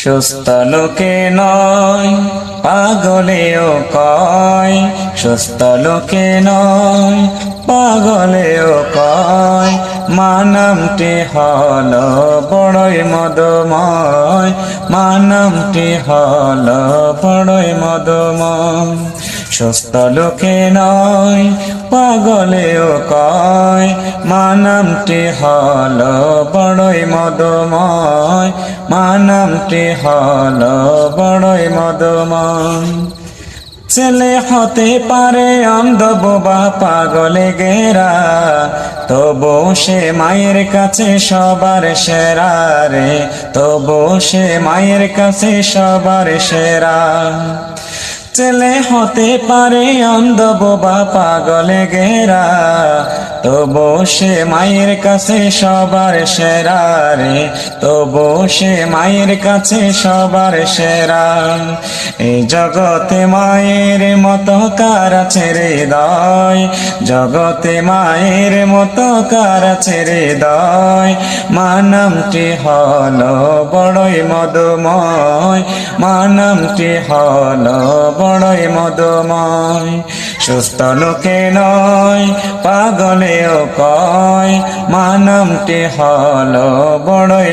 সুস্থ লোকে নয় পাগলেও কয়, সুস্থ লোকে নয় পাগলেও কয়, মা নামটি হলো বড়ই মধুময়, মা নামটি হলো বড়ই মধুময়। সুস্থ লোকে নয় পাগলেও কয়, মা নামটি হলো বড়ই মধুময়, মা নামটি হলো বড়ই মধুময়। ছেলে হতে পারে অন্ধ বোবা পাগলে গেরা, তবু সে মায়ের কাছে সবার সেরা রে, তবু সে মায়ের কাছে সবার সেরা। ছেলে হতে পারে অন্ধ বোবা পাগলে গেরা, তবু সে মায়ের কাছে সবার সেরা রে, তবু সে মায়ের কাছে সবার সেরা। এই জগতে মায়ের মতো কার আছে হৃদয়, জগতে মায়ের মতো কার আছে হৃদয়, মা নামটি হলো বড়ই মধুময়, মা নামটি হলো বড়ই মধুময়। সুস্থ লোকে নয় পাগলেও কয়, মা নামটি হলো বড়ই